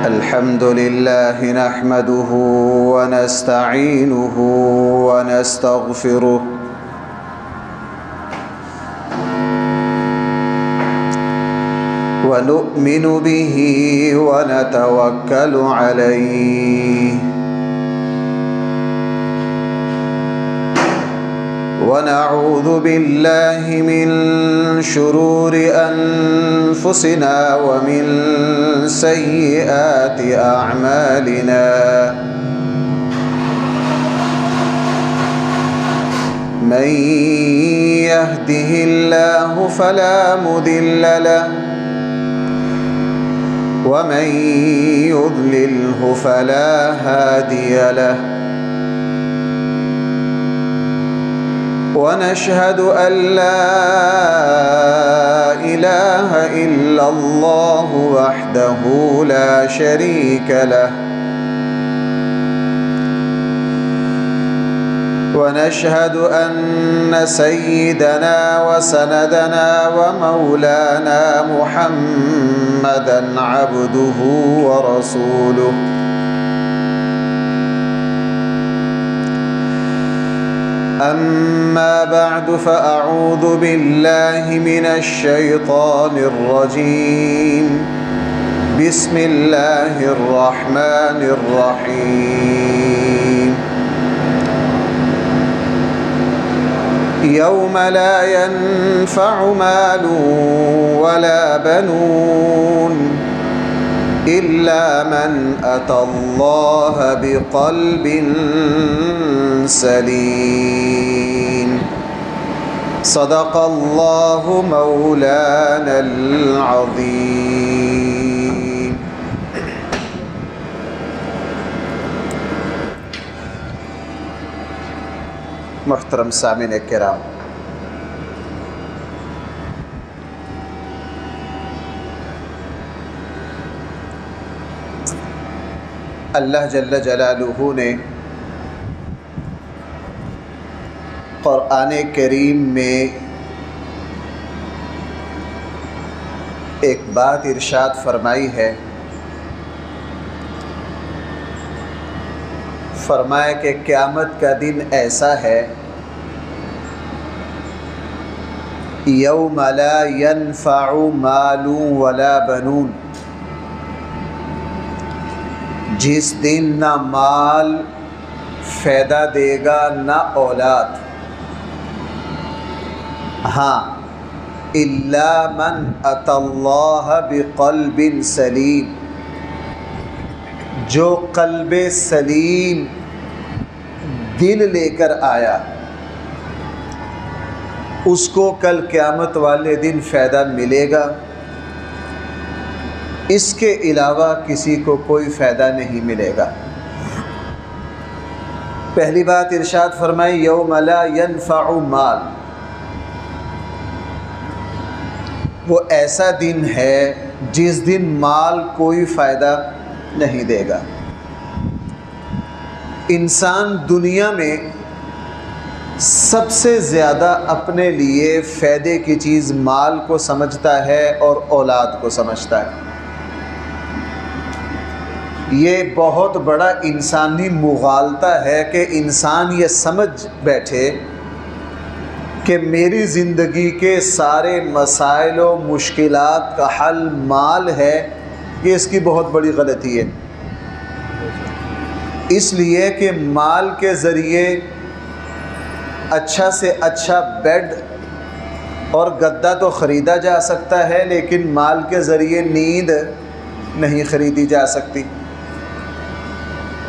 الحمد لله نحمده ونستعينه ونستغفره ونؤمن به ونتوكل عليه ونعوذ بالله من شرور أنفسنا ومن سيئات أعمالنا من يهده الله فلا مضل له ومن يضلله فلا هادي له ونشهد أن لا إله إلا الله وحده لا شريك له ونشهد أن سيدنا وسندنا ومولانا محمدًا عبده ورسوله أما بعد فأعوذ بالله من الشيطان الرجيم بسم الله الرحمن الرحيم يوم لا ينفع مال ولا بنون إلا من أتى الله بقلب سليم صدق الله مولانا العظيم. محترم سامعین کرام، اللہ جل جلالہ نے قرآن کریم میں ایک بات ارشاد فرمائی ہے، فرمایا کہ قیامت کا دن ایسا ہے یوم لا ينفع مال ولا بنون، جس دن نہ مال فائدہ دے گا نہ اولاد، ہاں الا من اتی اللہ بقلب سلیم، جو قلب سلیم دل لے کر آیا اس کو کل قیامت والے دن فائدہ ملے گا، اس کے علاوہ کسی کو کوئی فائدہ نہیں ملے گا۔ پہلی بات ارشاد فرمائی یوم لا ينفع مال، وہ ایسا دن ہے جس دن مال کوئی فائدہ نہیں دے گا۔ انسان دنیا میں سب سے زیادہ اپنے لیے فائدے کی چیز مال کو سمجھتا ہے اور اولاد کو سمجھتا ہے۔ یہ بہت بڑا انسانی مغالطہ ہے کہ انسان یہ سمجھ بیٹھے کہ میری زندگی کے سارے مسائل و مشکلات کا حل مال ہے، یہ اس کی بہت بڑی غلطی ہے۔ اس لیے کہ مال کے ذریعے اچھا سے اچھا بیڈ اور گدا تو خریدا جا سکتا ہے، لیکن مال کے ذریعے نیند نہیں خریدی جا سکتی۔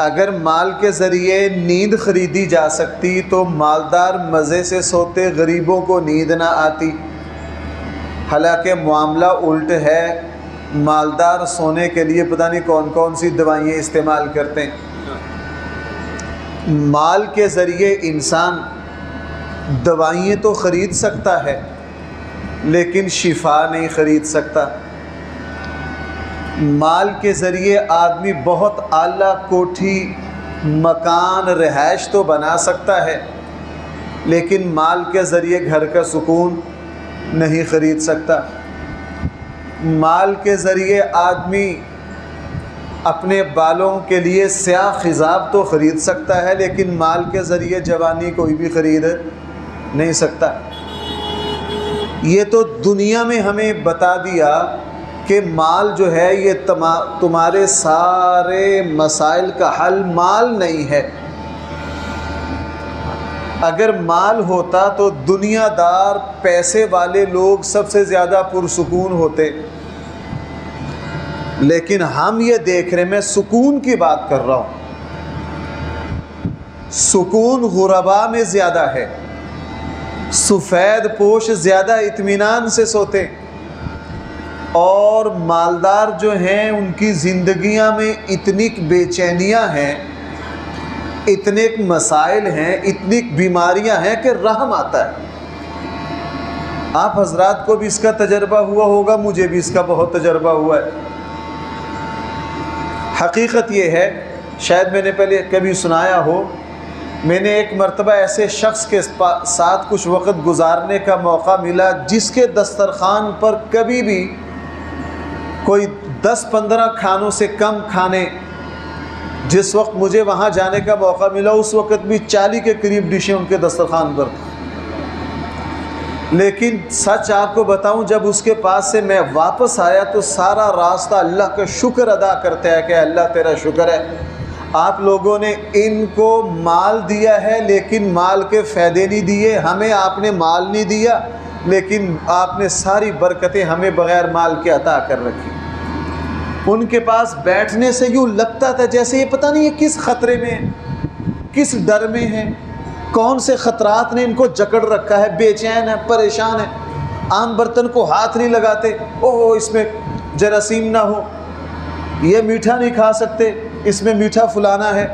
اگر مال کے ذریعے نیند خریدی جا سکتی تو مالدار مزے سے سوتے، غریبوں کو نیند نہ آتی۔ حالانکہ معاملہ الٹ ہے، مالدار سونے کے لیے پتہ نہیں کون کون سی دوائیں استعمال کرتے ہیں۔ مال کے ذریعے انسان دوائیں تو خرید سکتا ہے لیکن شفا نہیں خرید سکتا۔ مال کے ذریعے آدمی بہت اعلیٰ کوٹھی مکان رہائش تو بنا سکتا ہے، لیکن مال کے ذریعے گھر کا سکون نہیں خرید سکتا۔ مال کے ذریعے آدمی اپنے بالوں کے لیے سیاہ خضاب تو خرید سکتا ہے، لیکن مال کے ذریعے جوانی کوئی بھی خرید نہیں سکتا۔ یہ تو دنیا میں ہمیں بتا دیا کہ مال جو ہے یہ تمہارے سارے مسائل کا حل مال نہیں ہے۔ اگر مال ہوتا تو دنیا دار پیسے والے لوگ سب سے زیادہ پرسکون ہوتے، لیکن ہم یہ دیکھ رہے ہیں، میں سکون کی بات کر رہا ہوں، سکون غربا میں زیادہ ہے، سفید پوش زیادہ اطمینان سے سوتے، اور مالدار جو ہیں ان کی زندگیاں میں اتنی بے چینیاں ہیں، اتنے مسائل ہیں، اتنی بیماریاں ہیں کہ رحم آتا ہے۔ آپ حضرات کو بھی اس کا تجربہ ہوا ہوگا، مجھے بھی اس کا بہت تجربہ ہوا ہے۔ حقیقت یہ ہے، شاید میں نے پہلے کبھی سنایا ہو، میں نے ایک مرتبہ ایسے شخص کے ساتھ کچھ وقت گزارنے کا موقع ملا جس کے دسترخوان پر کبھی بھی کوئی 10-15 کھانوں سے کم کھانے، جس وقت مجھے وہاں جانے کا موقع ملا اس وقت بھی 40 کے قریب ڈشیں ان کے دسترخوان پر تھیں۔ لیکن سچ آپ کو بتاؤں، جب اس کے پاس سے میں واپس آیا تو سارا راستہ اللہ کا شکر ادا کرتے ہیں کہ اللہ تیرا شکر ہے، آپ لوگوں نے ان کو مال دیا ہے لیکن مال کے فائدے نہیں دیے، ہمیں آپ نے مال نہیں دیا لیکن آپ نے ساری برکتیں ہمیں بغیر مال کے عطا کر رکھی۔ ان کے پاس بیٹھنے سے یوں لگتا تھا جیسے یہ پتہ نہیں یہ کس خطرے میں ہیں، کس ڈر میں ہیں، کون سے خطرات نے ان کو جکڑ رکھا ہے، بے چین ہے، پریشان ہے، عام برتن کو ہاتھ نہیں لگاتے، اوہ اس میں جراثیم نہ ہو، یہ میٹھا نہیں کھا سکتے، اس میں میٹھا فلانا ہے،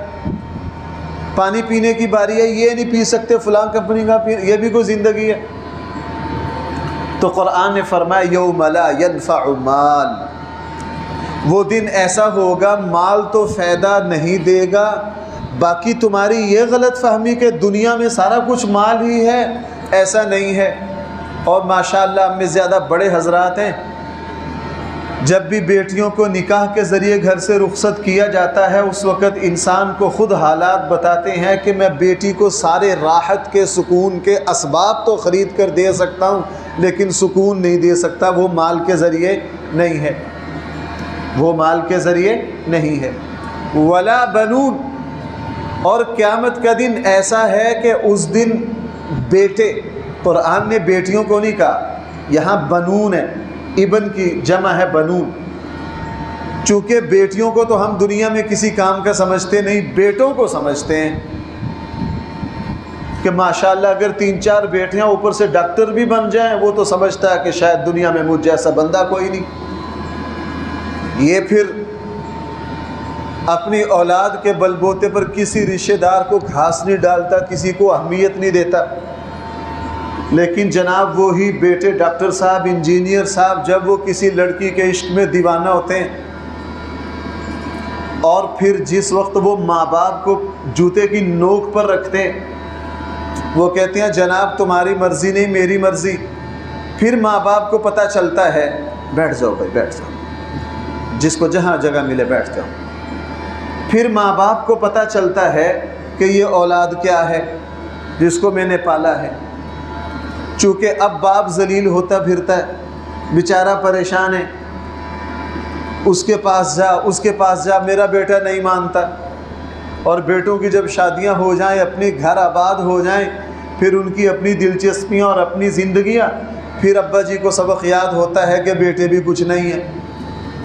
پانی پینے کی باری ہے، یہ نہیں پی سکتے فلاں کمپنی کا، یہ بھی کوئی زندگی ہے۔ تو قرآن نے فرمایا یوم لا ینفع مال، وہ دن ایسا ہوگا مال تو فائدہ نہیں دے گا۔ باقی تمہاری یہ غلط فہمی کہ دنیا میں سارا کچھ مال ہی ہے، ایسا نہیں ہے۔ اور ماشاءاللہ ہم میں زیادہ بڑے حضرات ہیں، جب بھی بیٹیوں کو نکاح کے ذریعے گھر سے رخصت کیا جاتا ہے اس وقت انسان کو خود حالات بتاتے ہیں کہ میں بیٹی کو سارے راحت کے سکون کے اسباب تو خرید کر دے سکتا ہوں لیکن سکون نہیں دے سکتا، وہ مال کے ذریعے نہیں ہے، وہ مال کے ذریعے نہیں ہے۔ ولا بنون، اور قیامت کا دن ایسا ہے کہ اس دن بیٹے، قرآن نے بیٹیوں کو نہیں کہا، یہاں بنون ہے، ابن کی جمع ہے بنون، چونکہ بیٹیوں کو تو ہم دنیا میں کسی کام کا سمجھتے نہیں، بیٹوں کو سمجھتے ہیں کہ ماشاءاللہ اگر 3-4 بیٹیاں اوپر سے ڈاکٹر بھی بن جائیں وہ تو سمجھتا ہے کہ شاید دنیا میں مجھ جیسا بندہ کوئی نہیں۔ یہ پھر اپنی اولاد کے بل بوتے پر کسی رشتہ دار کو گھاس نہیں ڈالتا، کسی کو اہمیت نہیں دیتا، لیکن جناب وہی بیٹے ڈاکٹر صاحب، انجینئر صاحب، جب وہ کسی لڑکی کے عشق میں دیوانہ ہوتے ہیں اور پھر جس وقت وہ ماں باپ کو جوتے کی نوک پر رکھتے ہیں، وہ کہتے ہیں جناب تمہاری مرضی نہیں میری مرضی، پھر ماں باپ کو پتہ چلتا ہے، بیٹھ جاؤ بھائی بیٹھ جاؤ، جس کو جہاں جگہ ملے بیٹھ جاؤ، پھر ماں باپ کو پتہ چلتا ہے کہ یہ اولاد کیا ہے جس کو میں نے پالا ہے، چونکہ اب باپ ذلیل ہوتا پھرتا ہے، بیچارہ پریشان ہے، اس کے پاس جا اس کے پاس جا، میرا بیٹا نہیں مانتا۔ اور بیٹوں کی جب شادیاں ہو جائیں، اپنے گھر آباد ہو جائیں، پھر ان کی اپنی دلچسپیاں اور اپنی زندگیاں، پھر ابا جی کو سبق یاد ہوتا ہے کہ بیٹے بھی کچھ نہیں ہیں۔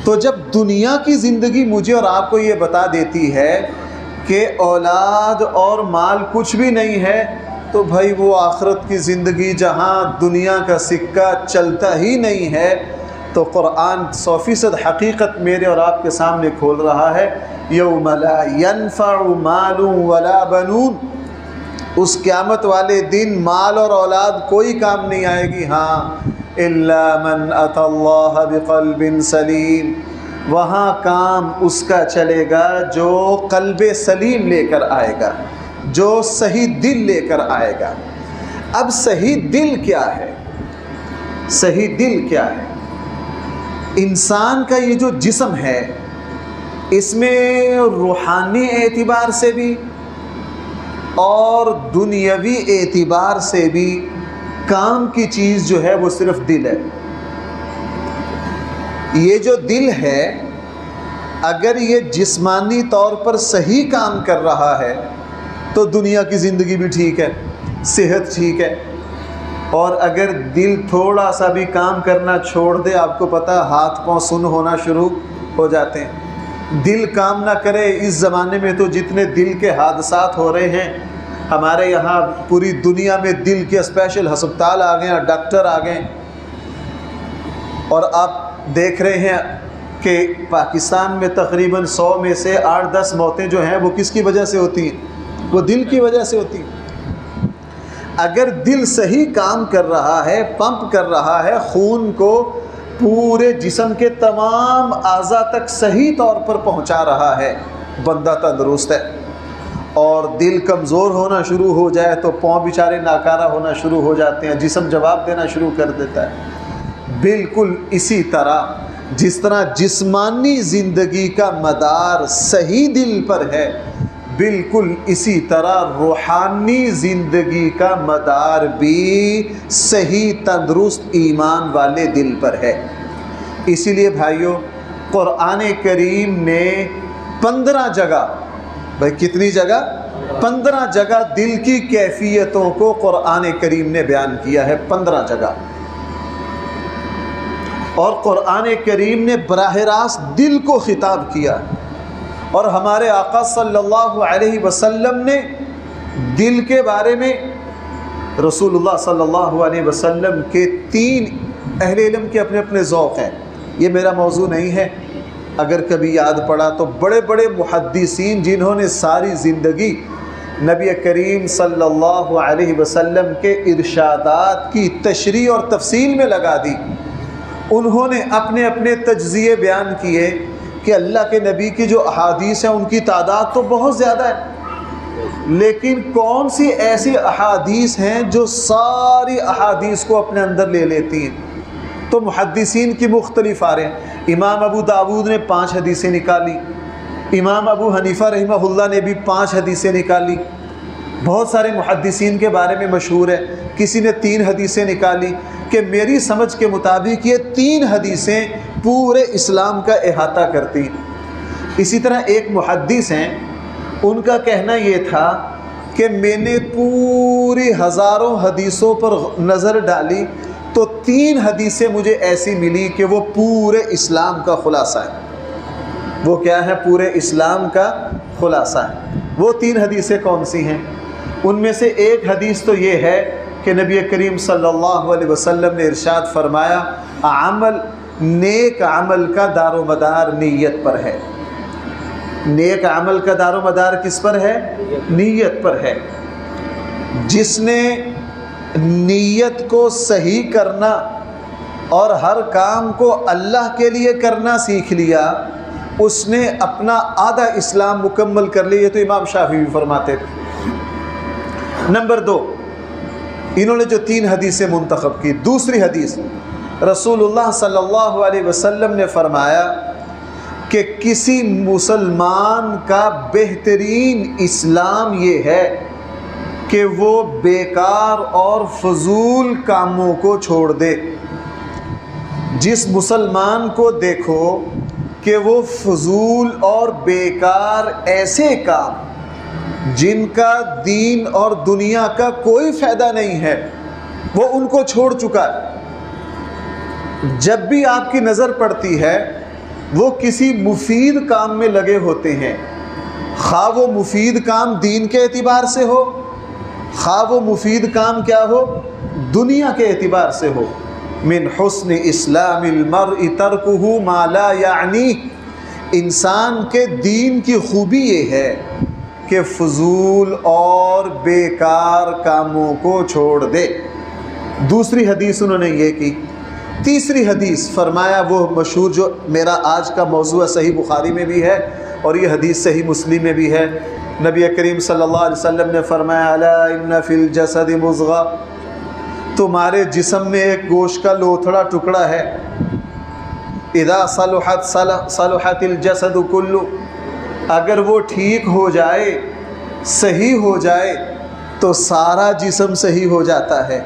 تو جب دنیا کی زندگی مجھے اور آپ کو یہ بتا دیتی ہے کہ اولاد اور مال کچھ بھی نہیں ہے، تو بھائی وہ آخرت کی زندگی جہاں دنیا کا سکہ چلتا ہی نہیں ہے، تو قرآن 100% حقیقت میرے اور آپ کے سامنے کھول رہا ہے، یوم لا ینفع مال ولا بنون، اس قیامت والے دن مال اور اولاد کوئی کام نہیں آئے گی، ہاں الا من اتی اللہ بقلب سلیم، وہاں کام اس کا چلے گا جو قلب سلیم لے کر آئے گا، جو صحیح دل لے کر آئے گا۔ اب صحیح دل کیا ہے؟ صحیح دل کیا ہے؟ انسان کا یہ جو جسم ہے اس میں روحانی اعتبار سے بھی اور دنیاوی اعتبار سے بھی کام کی چیز جو ہے وہ صرف دل ہے۔ یہ جو دل ہے اگر یہ جسمانی طور پر صحیح کام کر رہا ہے تو دنیا کی زندگی بھی ٹھیک ہے، صحت ٹھیک ہے، اور اگر دل تھوڑا سا بھی کام کرنا چھوڑ دے، آپ کو پتہ ہاتھ پاؤں سن ہونا شروع ہو جاتے ہیں۔ دل کام نہ کرے، اس زمانے میں تو جتنے دل کے حادثات ہو رہے ہیں، ہمارے یہاں پوری دنیا میں دل کے اسپیشل ہسپتال آ گئے ہیں، ڈاکٹر آ گئے ہیں، اور آپ دیکھ رہے ہیں کہ پاکستان میں تقریباً 100 میں سے 8-10 موتیں جو ہیں وہ کس کی وجہ سے ہوتی ہیں؟ وہ دل کی وجہ سے ہوتی ہیں۔ اگر دل صحیح کام کر رہا ہے، پمپ کر رہا ہے خون کو پورے جسم کے تمام اعضاء تک صحیح طور پر پہنچا رہا ہے، بندہ تندرست ہے۔ اور دل کمزور ہونا شروع ہو جائے تو پاؤں بیچارے ناکارہ ہونا شروع ہو جاتے ہیں، جسم جواب دینا شروع کر دیتا ہے۔ بالکل اسی طرح جس طرح جسمانی زندگی کا مدار صحیح دل پر ہے، بالکل اسی طرح روحانی زندگی کا مدار بھی صحیح تندرست ایمان والے دل پر ہے۔ اسی لیے بھائیوں، قرآن کریم نے 15 جگہ، بھائی کتنی جگہ؟ 15 جگہ دل کی کیفیتوں کو قرآن کریم نے بیان کیا ہے، 15 جگہ۔ اور قرآن کریم نے براہ راست دل کو خطاب کیا، اور ہمارے آقا صلی اللہ علیہ وسلم نے دل کے بارے میں، رسول اللہ صلی اللہ علیہ وسلم کے 3 اہل علم کے اپنے اپنے ذوق ہیں، یہ میرا موضوع نہیں ہے، اگر کبھی یاد پڑا تو بڑے بڑے محدثین جنہوں نے ساری زندگی نبی کریم صلی اللہ علیہ وسلم کے ارشادات کی تشریح اور تفصیل میں لگا دی، انہوں نے اپنے اپنے تجزیے بیان کیے کہ اللہ کے نبی کی جو احادیث ہیں ان کی تعداد تو بہت زیادہ ہے، لیکن کون سی ایسی احادیث ہیں جو ساری احادیث کو اپنے اندر لے لیتی ہیں؟ تو محدثین کی مختلف آ رہے ہیں۔ امام ابو داود نے 5 حدیثیں نکالی، امام ابو حنیفہ رحمہ اللہ نے بھی 5 حدیثیں نکالی، بہت سارے محدثین کے بارے میں مشہور ہے، کسی نے 3 حدیثیں نکالی کہ میری سمجھ کے مطابق یہ 3 حدیثیں پورے اسلام کا احاطہ کرتی ہیں۔ اسی طرح ایک محدث ہیں، ان کا کہنا یہ تھا کہ میں نے پوری ہزاروں حدیثوں پر نظر ڈالی تو 3 حدیثیں مجھے ایسی ملی کہ وہ پورے اسلام کا خلاصہ ہے۔ وہ کیا ہے؟ پورے اسلام کا خلاصہ ہے۔ وہ 3 حدیثیں کون سی ہیں؟ ان میں سے ایک حدیث تو یہ ہے کہ نبی کریم صلی اللہ علیہ وسلم نے ارشاد فرمایا، نیک عمل کا دار و مدار نیت پر ہے۔ نیک عمل کا دار و مدار کس پر ہے؟ نیت پر ہے۔ جس نے نیت کو صحیح کرنا اور ہر کام کو اللہ کے لیے کرنا سیکھ لیا، اس نے اپنا آدھا اسلام مکمل کر لیا۔ یہ تو امام شافعی بھی فرماتے تھے۔ نمبر 2، انہوں نے جو 3 حدیثیں منتخب کی، دوسری حدیث رسول اللہ صلی اللہ علیہ وسلم نے فرمایا کہ کسی مسلمان کا بہترین اسلام یہ ہے کہ وہ بیکار اور فضول کاموں کو چھوڑ دے۔ جس مسلمان کو دیکھو کہ وہ فضول اور بیکار ایسے کام جن کا دین اور دنیا کا کوئی فائدہ نہیں ہے، وہ ان کو چھوڑ چکا ہے۔ جب بھی آپ کی نظر پڑتی ہے وہ کسی مفید کام میں لگے ہوتے ہیں، خواہ وہ مفید کام دین کے اعتبار سے ہو، خواہ وہ مفید کام کیا ہو؟ دنیا کے اعتبار سے ہو۔ من حسن اسلام المرء ترکہ ما لا یعنی، انسان کے دین کی خوبی یہ ہے کہ فضول اور بیکار کاموں کو چھوڑ دے۔ دوسری حدیث انہوں نے یہ کی۔ تیسری حدیث فرمایا وہ مشہور جو میرا آج کا موضوع ہے، صحیح بخاری میں بھی ہے اور یہ حدیث صحیح مسلم میں بھی ہے۔ نبی کریم صلی اللہ علیہ وسلم نے فرمایا، الا ان فی الجسد مضغہ، تمہارے جسم میں ایک گوشت کا لوتھڑا ٹکڑا ہے، اذا صلحت الجسد کلو، اگر وہ ٹھیک ہو جائے، صحیح ہو جائے تو سارا جسم صحیح ہو جاتا ہے۔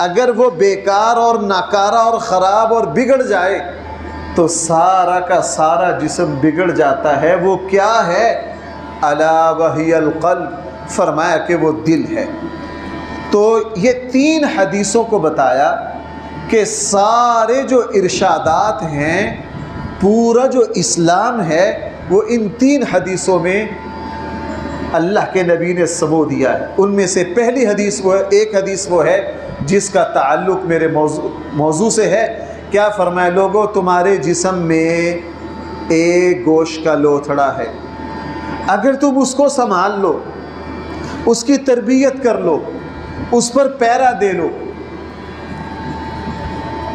اگر وہ بیکار اور ناکارہ اور خراب اور بگڑ جائے تو سارا کا سارا جسم بگڑ جاتا ہے۔ وہ کیا ہے؟ الا وہی القلب، فرمایا کہ وہ دل ہے۔ تو یہ 3 حدیثوں کو بتایا کہ سارے جو ارشادات ہیں، پورا جو اسلام ہے وہ ان 3 حدیثوں میں اللہ کے نبی نے سمو دیا ہے۔ ان میں سے پہلی حدیث وہ ہے، ایک حدیث وہ ہے جس کا تعلق میرے موضوع سے ہے۔ کیا فرمایا؟ لوگوں، تمہارے جسم میں ایک گوشت کا لوتھڑا ہے، اگر تم اس کو سنبھال لو، اس کی تربیت کر لو، اس پر پیرا دے لو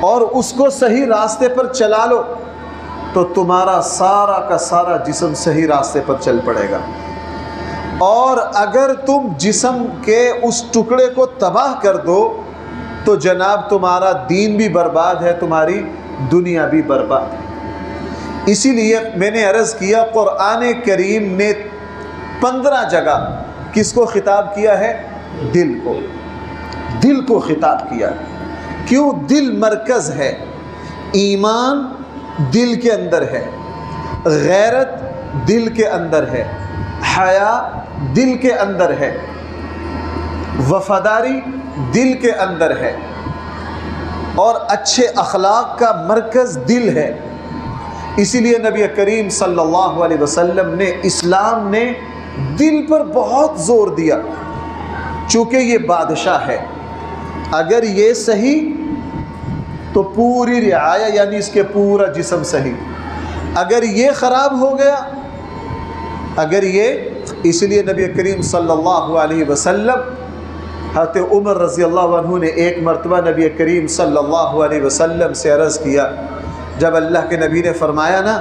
اور اس کو صحیح راستے پر چلا لو تو تمہارا سارا کا سارا جسم صحیح راستے پر چل پڑے گا۔ اور اگر تم جسم کے اس ٹکڑے کو تباہ کر دو تو جناب تمہارا دین بھی برباد ہے، تمہاری دنیا بھی برباد ہے۔ اسی لیے میں نے عرض کیا، قرآن کریم نے 15 جگہ کس کو خطاب کیا ہے؟ دل کو، دل کو خطاب کیا۔ کیوں؟ دل مرکز ہے، ایمان دل کے اندر ہے، غیرت دل کے اندر ہے، حیا دل کے اندر ہے، وفاداری دل کے اندر ہے، اور اچھے اخلاق کا مرکز دل ہے۔ اسی لیے نبی کریم صلی اللہ علیہ وسلم نے، اسلام نے دل پر بہت زور دیا، چونکہ یہ بادشاہ ہے۔ اگر یہ صحیح تو پوری رعایا، یعنی اس کے پورا جسم صحیح۔ اگر یہ خراب ہو گیا، اگر یہ، اس لیے نبی کریم صلی اللہ علیہ وسلم، حضرت عمر رضی اللہ عنہ نے ایک مرتبہ نبی کریم صلی اللہ علیہ وسلم سے عرض کیا، جب اللہ کے نبی نے فرمایا نا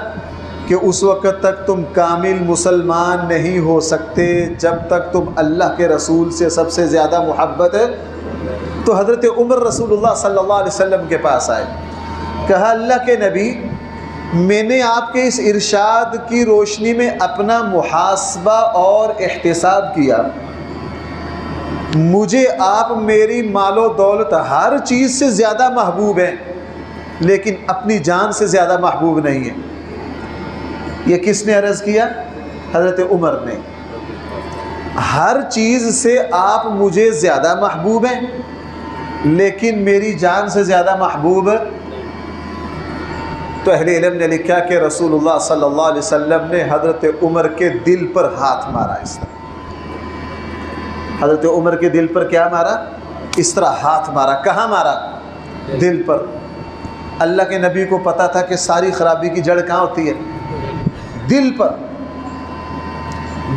کہ اس وقت تک تم کامل مسلمان نہیں ہو سکتے جب تک تم اللہ کے رسول سے سب سے زیادہ محبت ہے، تو حضرت عمر رسول اللہ صلی اللہ علیہ وسلم کے پاس آئے، کہا اللہ کے نبی، میں نے آپ کے اس ارشاد کی روشنی میں اپنا محاسبہ اور احتساب کیا، مجھے آپ میری مال و دولت ہر چیز سے زیادہ محبوب ہیں، لیکن اپنی جان سے زیادہ محبوب نہیں ہیں۔ یہ کس نے عرض کیا؟ حضرت عمر نے۔ ہر چیز سے آپ مجھے زیادہ محبوب ہیں لیکن میری جان سے زیادہ محبوب۔ تو اہل علم نے لکھا کہ رسول اللہ صلی اللہ علیہ وسلم نے حضرت عمر کے دل پر ہاتھ مارا، اس طرح۔ حضرت عمر کے دل پر کیا مارا؟ اس طرح ہاتھ مارا۔ کہاں مارا؟ دل پر۔ اللہ کے نبی کو پتا تھا کہ ساری خرابی کی جڑ کہاں ہوتی ہے؟ دل پر۔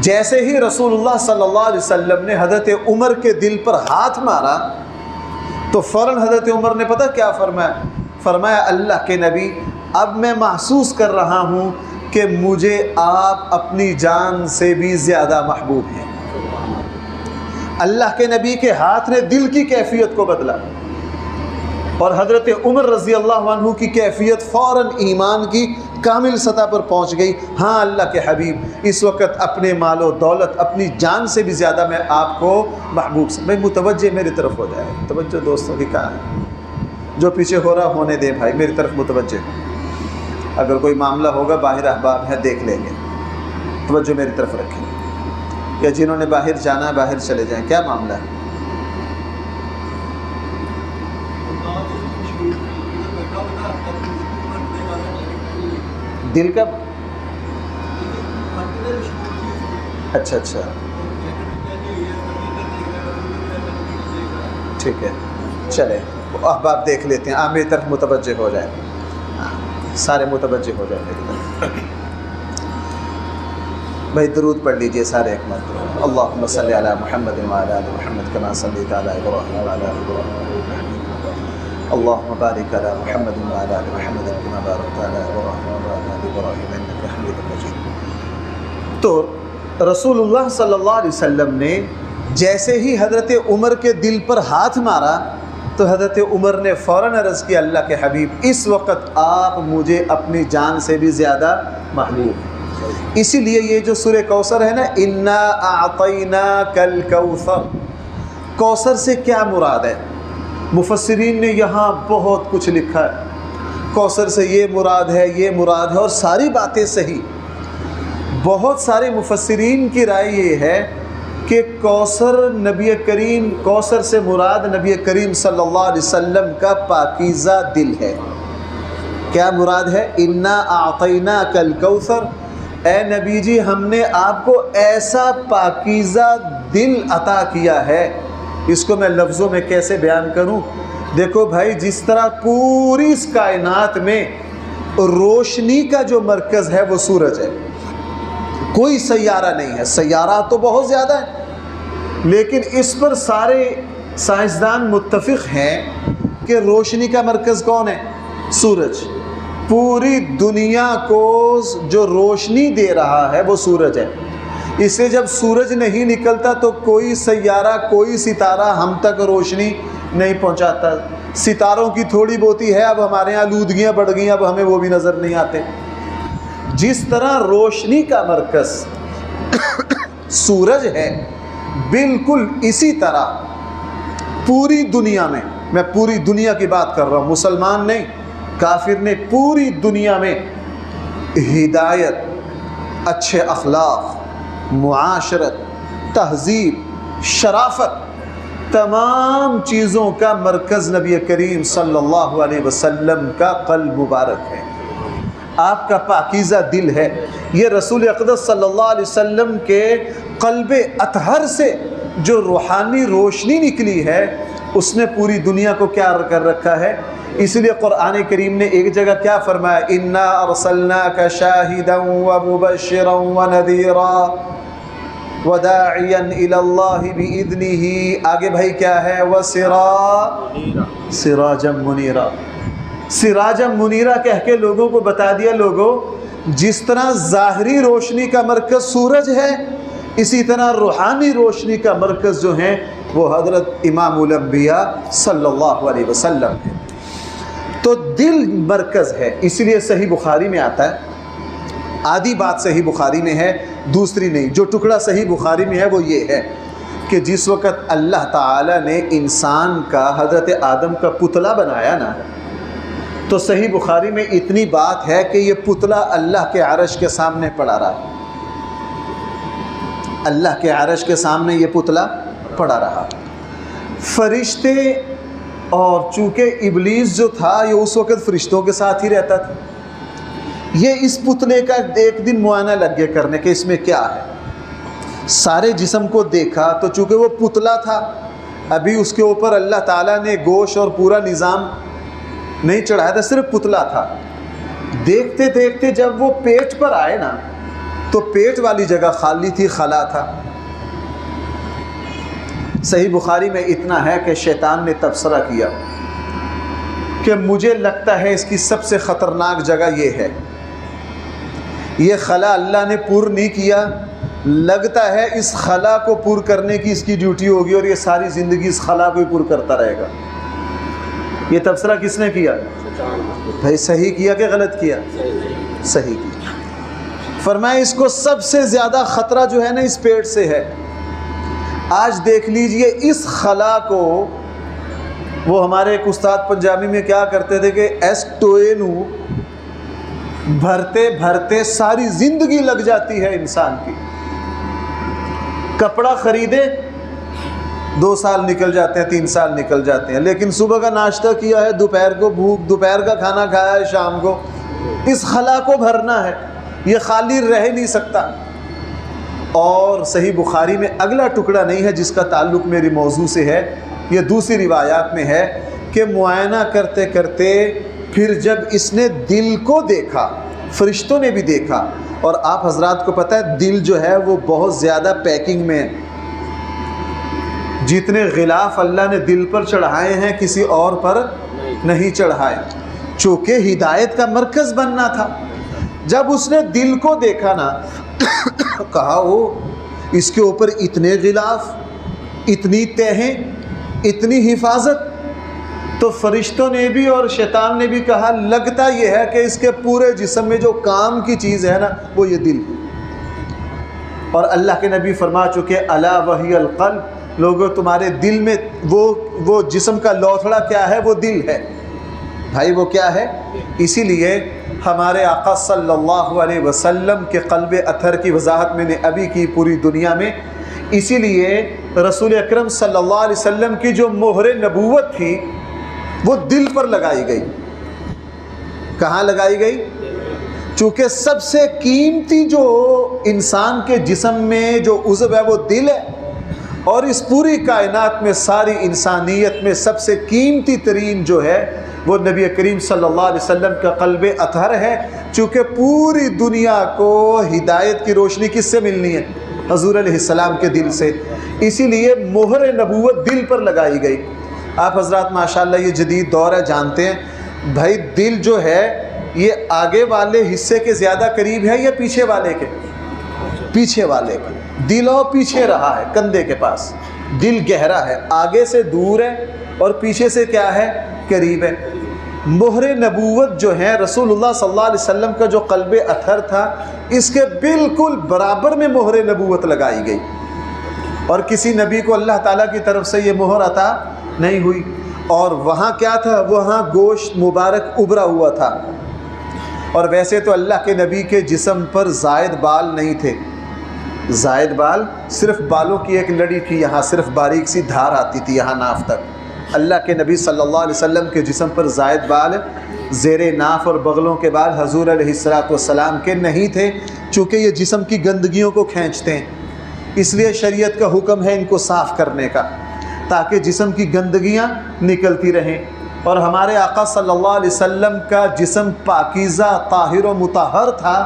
جیسے ہی رسول اللہ صلی اللہ علیہ وسلم نے حضرت عمر کے دل پر ہاتھ مارا تو فوراً حضرت عمر نے پتہ کیا فرمایا؟ فرمایا اللہ کے نبی، اب میں محسوس کر رہا ہوں کہ مجھے آپ اپنی جان سے بھی زیادہ محبوب ہیں۔ اللہ کے نبی کے ہاتھ نے دل کی کیفیت کو بدلا، اور حضرت عمر رضی اللہ عنہ کی کیفیت فوراً ایمان کی کامل سطح پر پہنچ گئی۔ ہاں اللہ کے حبیب، اس وقت اپنے مال و دولت، اپنی جان سے بھی زیادہ میں آپ کو محبوب سے، میں متوجہ میری طرف ہو جائے۔ توجہ دوستوں کی کہاں ہے؟ جو پیچھے ہو رہا ہونے دیں بھائی، میری طرف متوجہ۔ اگر کوئی معاملہ ہوگا، باہر احباب ہیں دیکھ لیں گے، توجہ میری طرف رکھیں، یا جنہوں نے باہر جانا ہے باہر چلے جائیں۔ کیا معاملہ ہے؟ دل کا؟ اچھا اچھا، ٹھیک ہے، چلے احباب دیکھ لیتے ہیں۔ میری طرف متوجہ ہو جائیں، سارے متوجہ ہو جائیں میری طرف۔ بھائی درود پڑھ لیجئے سارے ایک مرتبہ۔ اللہم صلی علی محمد وعلی آل محمد کما صلیت علی ابراہیم وعلی آل ابراہیم، اللہم بارک علی محمد وعلی آل محمد کما بارکت علی ابراہیم وعلی آل ابراہیم انک حمید مجید۔ تو رسول اللہ صلی اللہ علیہ وسلم نے جیسے ہی حضرت عمر کے دل پر ہاتھ مارا، تو حضرت عمر نے فوراً عرض کیا اللہ کے حبیب اس وقت آپ مجھے اپنی جان سے بھی زیادہ محبوب ہیں۔ اسی لیے یہ جو سورہ کوثر ہے نا، انا اعطیناک الکوثر، کوثر سے کیا مراد ہے؟ مفسرین نے یہاں بہت کچھ لکھا ہے، کوثر سے یہ مراد ہے، یہ مراد ہے، اور ساری باتیں صحیح۔ بہت سارے مفسرین کی رائے یہ ہے کہ کوثر نبی کریم، کوثر سے مراد نبی کریم صلی اللہ علیہ وسلم کا پاکیزہ دل ہے۔ کیا مراد ہے؟ انا اعطیناک الکوثر، اے نبی جی ہم نے آپ کو ایسا پاکیزہ دل عطا کیا ہے۔ اس کو میں لفظوں میں کیسے بیان کروں؟ دیکھو بھائی، جس طرح پوری اس کائنات میں روشنی کا جو مرکز ہے وہ سورج ہے، کوئی سیارہ نہیں ہے، سیارات تو بہت زیادہ ہیں، لیکن اس پر سارے سائنسدان متفق ہیں کہ روشنی کا مرکز کون ہے؟ سورج۔ پوری دنیا کو جو روشنی دے رہا ہے وہ سورج ہے۔ اس سے جب سورج نہیں نکلتا تو کوئی سیارہ، کوئی ستارہ ہم تک روشنی نہیں پہنچاتا۔ ستاروں کی تھوڑی بہتی ہے، اب ہمارے یہاں آلودگیاں بڑھ گئی، اب ہمیں وہ بھی نظر نہیں آتے۔ جس طرح روشنی کا مرکز سورج ہے، بالکل اسی طرح پوری دنیا میں پوری دنیا کی بات کر رہا ہوں، مسلمان نہیں، کافر نے، پوری دنیا میں ہدایت، اچھے اخلاق، معاشرت، تہذیب، شرافت، تمام چیزوں کا مرکز نبی کریم صلی اللہ علیہ وسلم کا قلب مبارک ہے، آپ کا پاکیزہ دل ہے۔ یہ رسول اقدس صلی اللہ علیہ وسلم کے قلب اطہر سے جو روحانی روشنی نکلی ہے، اس نے پوری دنیا کو کیا کر رکھا ہے۔ اس لیے قرآن کریم نے ایک جگہ کیا فرمایا؟ انا ارسلناک شاہدا ومبشرا ونذیرا وداعیا الی اللہ باذنہ، آگے بھائی کیا ہے؟ سراجا منیرا، سراجا منیرا کہہ کے لوگوں کو بتا دیا، لوگوں جس طرح ظاہری روشنی کا مرکز سورج ہے، اسی طرح روحانی روشنی کا مرکز جو ہے وہ حضرت امام الانبیاء صلی اللہ علیہ وسلم ہے۔ تو دل مرکز ہے، اس لیے صحیح بخاری میں آتا ہے، آدھی بات صحیح بخاری میں ہے، دوسری نہیں۔ جو ٹکڑا صحیح بخاری میں ہے وہ یہ ہے کہ جس وقت اللہ تعالیٰ نے انسان کا، حضرت آدم کا پتلا بنایا نا، تو صحیح بخاری میں اتنی بات ہے کہ یہ پتلا اللہ کے عرش کے سامنے پڑا رہا، اللہ کے عرش کے سامنے یہ پتلا پڑا رہا۔ فرشتے، اور چونکہ ابلیس جو تھا یہ اس وقت فرشتوں کے ساتھ ہی رہتا تھا، یہ اس پتلے کا ایک دن معائنہ لگ گیا کرنے کہ اس میں کیا ہے۔ سارے جسم کو دیکھا تو چونکہ وہ پتلا تھا، ابھی اس کے اوپر اللہ تعالیٰ نے گوشت اور پورا نظام نہیں چڑھایا تھا، صرف پتلا تھا۔ دیکھتے دیکھتے جب وہ پیٹ پر آئے نا تو پیٹ والی جگہ خالی تھی، خلا تھا۔ صحیح بخاری میں اتنا ہے کہ شیطان نے تبصرہ کیا کہ مجھے لگتا ہے اس کی سب سے خطرناک جگہ یہ ہے، یہ خلا اللہ نے پور نہیں کیا، لگتا ہے اس خلا کو پور کرنے کی اس کی ڈیوٹی ہوگی اور یہ ساری زندگی اس خلا کو ہی پور کرتا رہے گا۔ یہ تبصرہ کس نے کیا؟ بھائی صحیح کیا کہ غلط کیا؟ صحیح کیا۔ فرمایا اس کو سب سے زیادہ خطرہ جو ہے نا اس پیٹ سے ہے۔ آج دیکھ لیجئے اس خلا کو، وہ ہمارے ایک استاد پنجابی میں کیا کرتے تھے کہ ایس ٹوئے نو بھرتے بھرتے ساری زندگی لگ جاتی ہے انسان کی۔ کپڑا خریدے 2 سال نکل جاتے ہیں، 3 سال نکل جاتے ہیں، لیکن صبح کا ناشتہ کیا ہے، دوپہر کو بھوک، دوپہر کا کھانا کھایا ہے، شام کو اس خلا کو بھرنا ہے، یہ خالی رہ نہیں سکتا۔ اور صحیح بخاری میں اگلا ٹکڑا نہیں ہے جس کا تعلق میری موضوع سے ہے، یہ دوسری روایات میں ہے کہ معائنہ کرتے کرتے پھر جب اس نے دل کو دیکھا، فرشتوں نے بھی دیکھا، اور آپ حضرات کو پتہ ہے دل جو ہے وہ بہت زیادہ پیکنگ میں ہے، جتنے غلاف اللہ نے دل پر چڑھائے ہیں کسی اور پر نہیں چڑھائے، چونکہ ہدایت کا مرکز بننا تھا۔ جب اس نے دل کو دیکھا نا کہا وہ اس کے اوپر اتنے غلاف، اتنی تہیں، اتنی حفاظت، تو فرشتوں نے بھی اور شیطان نے بھی کہا لگتا یہ ہے کہ اس کے پورے جسم میں جو کام کی چیز ہے نا وہ یہ دل ہے۔ اور اللہ کے نبی فرما چکے الا وہی القلب، لوگوں تمہارے دل میں وہ جسم کا لوتھڑا کیا ہے؟ وہ دل ہے بھائی، وہ کیا ہے؟ اسی لیے ہمارے آقا صلی اللہ علیہ وسلم کے قلب اطہر کی وضاحت میں نے ابھی کی پوری دنیا میں، اسی لیے رسول اکرم صلی اللہ علیہ وسلم کی جو مہر نبوت تھی وہ دل پر لگائی گئی۔ کہاں لگائی گئی؟ چونکہ سب سے قیمتی جو انسان کے جسم میں جو عضو ہے وہ دل ہے، اور اس پوری کائنات میں ساری انسانیت میں سب سے قیمتی ترین جو ہے وہ نبی کریم صلی اللہ علیہ وسلم کا قلب اطہر ہے، چونکہ پوری دنیا کو ہدایت کی روشنی کس سے ملنی ہے؟ حضور علیہ السلام کے دل سے، اسی لیے مہر نبوت دل پر لگائی گئی۔ آپ حضرات ماشاءاللہ یہ جدید دور ہے، جانتے ہیں بھائی دل جو ہے یہ آگے والے حصے کے زیادہ قریب ہے یا پیچھے والے کے؟ پیچھے والے کے۔ دل اور پیچھے رہا ہے کندھے کے پاس، دل گہرا ہے، آگے سے دور ہے اور پیچھے سے کیا ہے؟ قریب ہے۔ مہر نبوت جو ہے رسول اللہ صلی اللہ علیہ وسلم کا جو قلب اطہر تھا، اس کے بالکل برابر میں مہر نبوت لگائی گئی، اور کسی نبی کو اللہ تعالیٰ کی طرف سے یہ مہر عطا نہیں ہوئی۔ اور وہاں کیا تھا؟ وہاں گوشت مبارک ابھرا ہوا تھا، اور ویسے تو اللہ کے نبی کے جسم پر زائد بال نہیں تھے، زائد بال صرف بالوں کی ایک لڑی تھی، یہاں صرف باریک سی دھار آتی تھی یہاں ناف تک۔ اللہ کے نبی صلی اللہ علیہ وسلم کے جسم پر زائد بال زیر ناف اور بغلوں کے بال حضور علیہ السلام کے نہیں تھے، چونکہ یہ جسم کی گندگیوں کو کھینچتے ہیں، اس لیے شریعت کا حکم ہے ان کو صاف کرنے کا، تاکہ جسم کی گندگیاں نکلتی رہیں۔ اور ہمارے آقا صلی اللہ علیہ وسلم کا جسم پاکیزہ طاہر و مطہر تھا،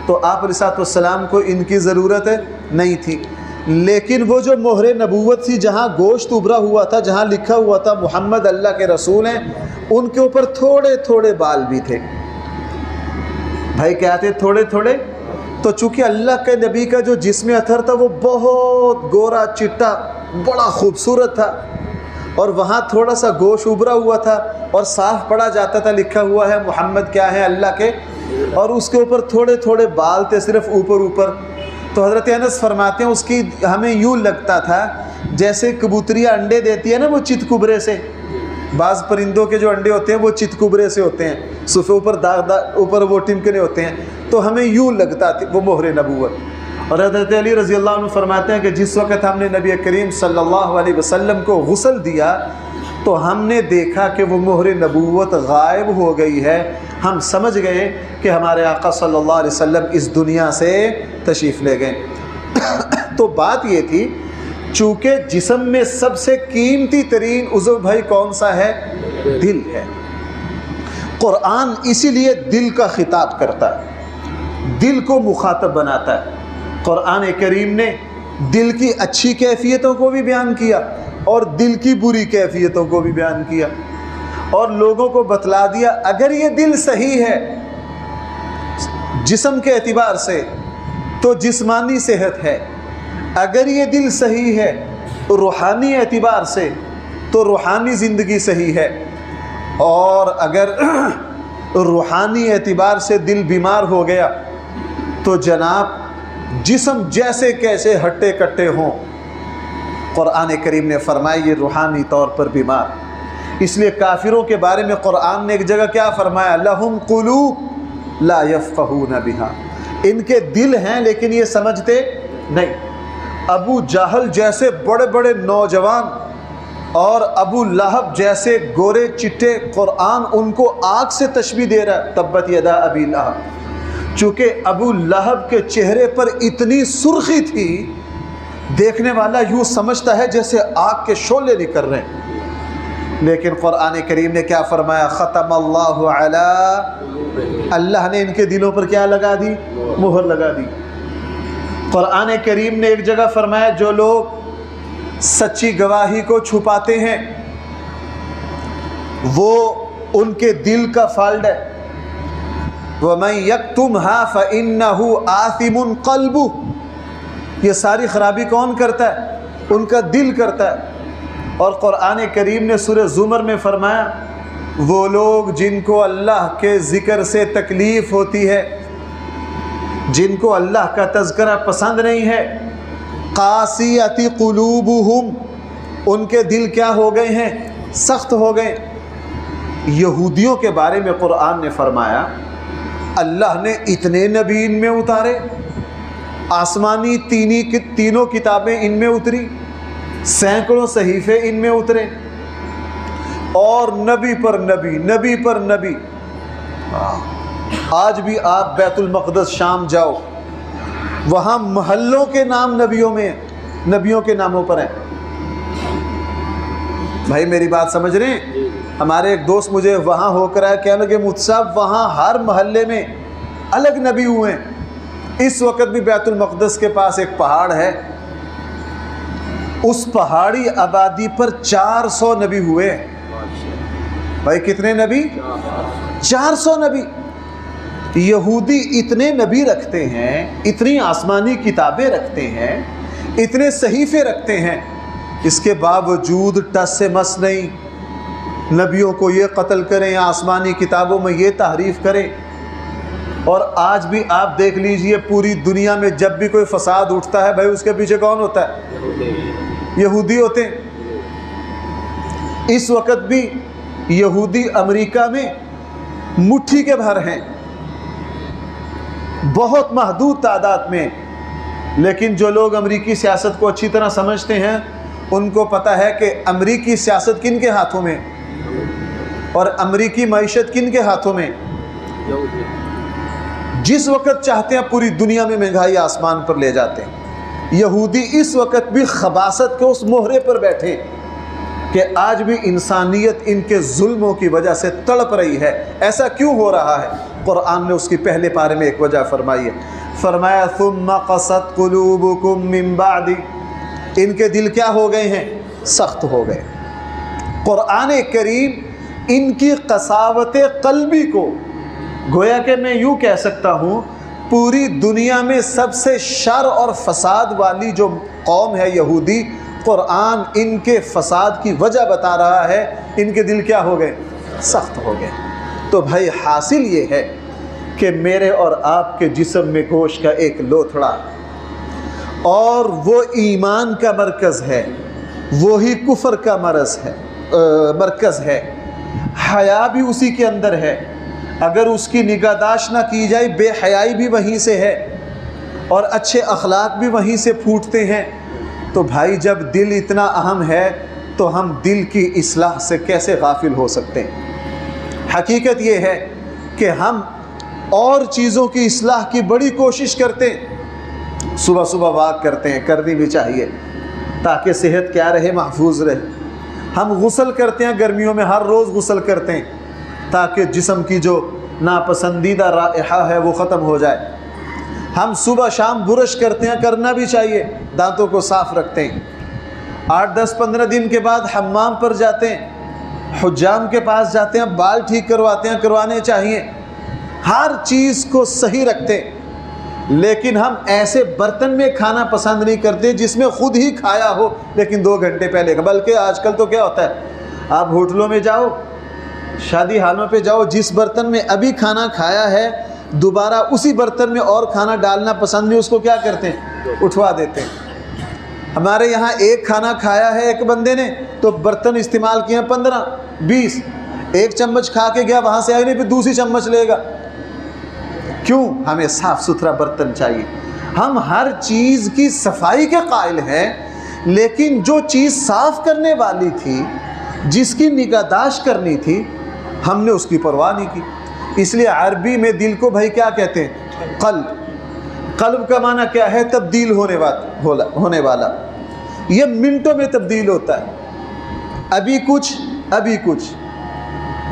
تو آپ علیہ السلام کو ان کی ضرورت نہیں تھی۔ لیکن وہ جو مہر نبوت تھی، جہاں گوشت ابھرا ہوا تھا، جہاں لکھا ہوا تھا محمد اللہ کے رسول ہیں، ان کے اوپر تھوڑے تھوڑے بال بھی تھے۔ بھائی کیا تھے؟ تھوڑے تھوڑے۔ تو چونکہ اللہ کے نبی کا جو جسم اطہر تھا وہ بہت گورا چٹا بڑا خوبصورت تھا، اور وہاں تھوڑا سا گوشت ابھرا ہوا تھا اور صاف پڑھا جاتا تھا، لکھا ہوا ہے محمد کیا ہے؟ اللہ کے، اور اس کے اوپر تھوڑے تھوڑے بال تھے صرف اوپر۔ تو حضرت انس فرماتے ہیں اس کی ہمیں یوں لگتا تھا جیسے کبوتریاں انڈے دیتی ہے نا وہ چت کبرے سے، بعض پرندوں کے جو انڈے ہوتے ہیں وہ چت کبرے سے ہوتے ہیں، صفحے اوپر داغ اوپر وہ ٹمکنے ہوتے ہیں، تو ہمیں یوں لگتا تھی وہ مہر نبوت۔ اور حضرت علی رضی اللہ عنہ فرماتے ہیں کہ جس وقت ہم نے نبی کریم صلی اللہ علیہ وسلم کو غسل دیا تو ہم نے دیکھا کہ وہ مہر نبوت غائب ہو گئی ہے، ہم سمجھ گئے کہ ہمارے آقا صلی اللہ علیہ وسلم اس دنیا سے تشریف لے گئے۔ تو بات یہ تھی، چونکہ جسم میں سب سے قیمتی ترین عضو بھائی کون سا ہے؟ دل ہے۔ قرآن اسی لیے دل کا خطاب کرتا ہے، دل کو مخاطب بناتا ہے۔ قرآن کریم نے دل کی اچھی کیفیتوں کو بھی بیان کیا اور دل کی بری کیفیتوں کو بھی بیان کیا، اور لوگوں کو بتلا دیا اگر یہ دل صحیح ہے جسم کے اعتبار سے تو جسمانی صحت ہے، اگر یہ دل صحیح ہے روحانی اعتبار سے تو روحانی زندگی صحیح ہے، اور اگر روحانی اعتبار سے دل بیمار ہو گیا تو جناب جسم جیسے کیسے ہٹے کٹے ہوں، قرآن کریم نے فرمایا یہ روحانی طور پر بیمار۔ اس لیے کافروں کے بارے میں قرآن نے ایک جگہ کیا فرمایا؟ لہم قلوب لا یفقہون بہا، ان کے دل ہیں لیکن یہ سمجھتے نہیں۔ ابو جہل جیسے بڑے بڑے نوجوان اور ابو لہب جیسے گورے چٹے، قرآن ان کو آگ سے تشبیہ دے رہا ہے، تبت یدا ابی لہب، چونکہ ابو لہب کے چہرے پر اتنی سرخی تھی دیکھنے والا یوں سمجھتا ہے جیسے آگ کے شعلے نکل رہے ہیں، لیکن قرآن کریم نے کیا فرمایا؟ ختم اللہ علی، اللہ نے ان کے دلوں پر کیا لگا دی؟ مہر لگا دی۔ قرآن کریم نے ایک جگہ فرمایا جو لوگ سچی گواہی کو چھپاتے ہیں وہ ان کے دل کا فالٹ ہے، وَمَن يَكْتُمْهَا فَإِنَّهُ آثِمٌ قَلْبُهُ، یہ ساری خرابی کون کرتا ہے؟ ان کا دل کرتا ہے۔ اور قرآن کریم نے سورہ زمر میں فرمایا وہ لوگ جن کو اللہ کے ذکر سے تکلیف ہوتی ہے، جن کو اللہ کا تذکرہ پسند نہیں ہے، قاسیۃ قلوبہم، ان کے دل کیا ہو گئے ہیں؟ سخت ہو گئے۔ یہودیوں کے بارے میں قرآن نے فرمایا اللہ نے اتنے نبی ان میں اتارے، آسمانی تینوں کتابیں ان میں اتری، سینکڑوں صحیفے ان میں اترے، اور نبی پر نبی، نبی پر نبی۔ آج بھی آپ بیت المقدس شام جاؤ، وہاں محلوں کے نام نبیوں میں، نبیوں کے ناموں پر ہیں۔ بھائی میری بات سمجھ رہے ہیں؟ ہمارے ایک دوست مجھے وہاں ہو کر آیا، کہنے لگے مجھ صاحب وہاں ہر محلے میں الگ نبی ہوئے ہیں۔ اس وقت بھی بیت المقدس کے پاس ایک پہاڑ ہے، اس پہاڑی آبادی پر 400 نبی ہوئے ہیں۔ بھائی کتنے نبی؟ 400 نبی۔ یہودی اتنے نبی رکھتے ہیں، اتنی آسمانی کتابیں رکھتے ہیں، اتنے صحیفے رکھتے ہیں، اس کے باوجود ٹس سے مس نہیں، نبیوں کو یہ قتل کریں یا آسمانی کتابوں میں یہ تحریف کریں۔ اور آج بھی آپ دیکھ لیجئے پوری دنیا میں جب بھی کوئی فساد اٹھتا ہے بھائی اس کے پیچھے کون ہوتا ہے؟ یہودی ہوتے ہیں۔ اس وقت بھی یہودی امریکہ میں مٹھی کے بھر ہیں، بہت محدود تعداد میں، لیکن جو لوگ امریکی سیاست کو اچھی طرح سمجھتے ہیں ان کو پتہ ہے کہ امریکی سیاست کن کے ہاتھوں میں اور امریکی معیشت کن کے ہاتھوں میں؟ جس وقت چاہتے ہیں پوری دنیا میں مہنگائی آسمان پر لے جاتے ہیں۔ یہودی اس وقت بھی خباثت کے اس مہرے پر بیٹھے کہ آج بھی انسانیت ان کے ظلموں کی وجہ سے تڑپ رہی ہے۔ ایسا کیوں ہو رہا ہے؟ قرآن نے اس کی پہلے پارے میں ایک وجہ فرمائی ہے، فرمایا ثم قست قلوبکم من بعد، ان کے دل کیا ہو گئے ہیں؟ سخت ہو گئے۔ قرآن کریم ان کی قساوت قلبی کو، گویا کہ میں یوں کہہ سکتا ہوں پوری دنیا میں سب سے شر اور فساد والی جو قوم ہے یہودی، قرآن ان کے فساد کی وجہ بتا رہا ہے، ان کے دل کیا ہو گئے؟ سخت ہو گئے۔ تو بھائی حاصل یہ ہے کہ میرے اور آپ کے جسم میں گوشت کا ایک لوتھڑا، اور وہ ایمان کا مرکز ہے، وہی کفر کا مرکز ہے، حیا بھی اسی کے اندر ہے، اگر اس کی نگہداشت نہ کی جائے بے حیائی بھی وہیں سے ہے اور اچھے اخلاق بھی وہیں سے پھوٹتے ہیں۔ تو بھائی جب دل اتنا اہم ہے تو ہم دل کی اصلاح سے کیسے غافل ہو سکتے ہیں؟ حقیقت یہ ہے کہ ہم اور چیزوں کی اصلاح کی بڑی کوشش کرتے ہیں، صبح صبح واک کرتے ہیں، کرنی بھی چاہیے تاکہ صحت کیا رہے؟ محفوظ رہے۔ ہم غسل کرتے ہیں گرمیوں میں، ہر روز غسل کرتے ہیں تاکہ جسم کی جو ناپسندیدہ رائحہ ہے وہ ختم ہو جائے۔ ہم صبح شام برش کرتے ہیں، کرنا بھی چاہیے، دانتوں کو صاف رکھتے ہیں۔ 8-10-15 دن کے بعد حمام پر جاتے ہیں، حجام کے پاس جاتے ہیں، بال ٹھیک کرواتے ہیں، کروانے چاہیے، ہر چیز کو صحیح رکھتے ہیں۔ لیکن ہم ایسے برتن میں کھانا پسند نہیں کرتے جس میں خود ہی کھایا ہو لیکن 2 گھنٹے پہلے کا۔ بلکہ آج کل تو کیا ہوتا ہے، آپ ہوٹلوں میں جاؤ، شادی ہالوں پہ جاؤ، جس برتن میں ابھی کھانا کھایا ہے دوبارہ اسی برتن میں اور کھانا ڈالنا پسند نہیں، اس کو کیا کرتے ہیں؟ اٹھوا دیتے ہیں۔ ہمارے یہاں ایک کھانا کھایا ہے ایک بندے نے تو برتن استعمال کیے 15-20، ایک چمچ کھا کے گیا، وہاں سے آئے نہیں، پھر دوسری چمچ لے گا۔ کیوں؟ ہمیں صاف ستھرا برتن چاہیے۔ ہم ہر چیز کی صفائی کے قائل ہیں، لیکن جو چیز صاف کرنے والی تھی، جس کی نگہداشت کرنی تھی، ہم نے اس کی پرواہ نہیں کی۔ اس لیے عربی میں دل کو بھائی کیا کہتے ہیں؟ قلب۔ قلب کا معنی کیا ہے؟ تبدیل ہونے والا۔ یہ منٹوں میں تبدیل ہوتا ہے، ابھی کچھ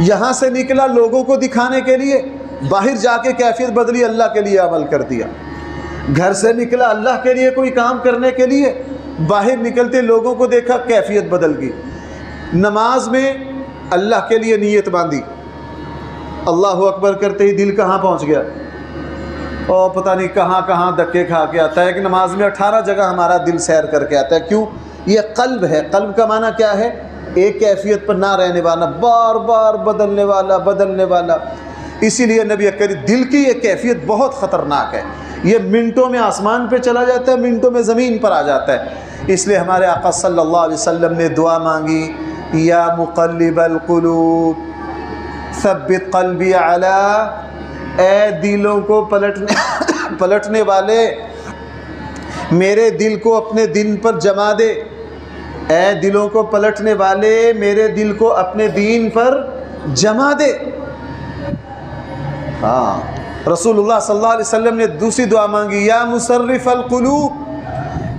یہاں سے نکلا لوگوں کو دکھانے کے لیے، باہر جا کے کیفیت بدلی، اللہ کے لیے عمل کر دیا۔ گھر سے نکلا اللہ کے لیے کوئی کام کرنے کے لیے، باہر نکلتے لوگوں کو دیکھا، کیفیت بدل گئی۔ نماز میں اللہ کے لیے نیت باندھی، اللہ اکبر کرتے ہی دل کہاں پہنچ گیا، اور پتہ نہیں کہاں دھکے کھا کے آتا ہے کہ نماز میں 18 جگہ ہمارا دل سیر کر کے آتا ہے۔ کیوں؟ یہ قلب ہے. قلب کا معنی کیا ہے؟ ایک کیفیت پر نہ رہنے والا، بار بار بدلنے والا. اسی لیے نبی کریم دل کی یہ کیفیت بہت خطرناک ہے. یہ منٹوں میں آسمان پہ چلا جاتا ہے، منٹوں میں زمین پر آ جاتا ہے. اس لیے ہمارے آقا صلی اللہ علیہ وسلم نے دعا مانگی، یا مقلب القلوب ثبت قلبی علی، اے دلوں کو پلٹنے والے میرے دل کو اپنے دین پر جما دے. اے دلوں کو پلٹنے والے میرے دل کو اپنے دین پر جما دے. ہاں، رسول اللہ صلی اللہ علیہ وسلم نے دوسری دعا مانگی، یا مصرف القلوب،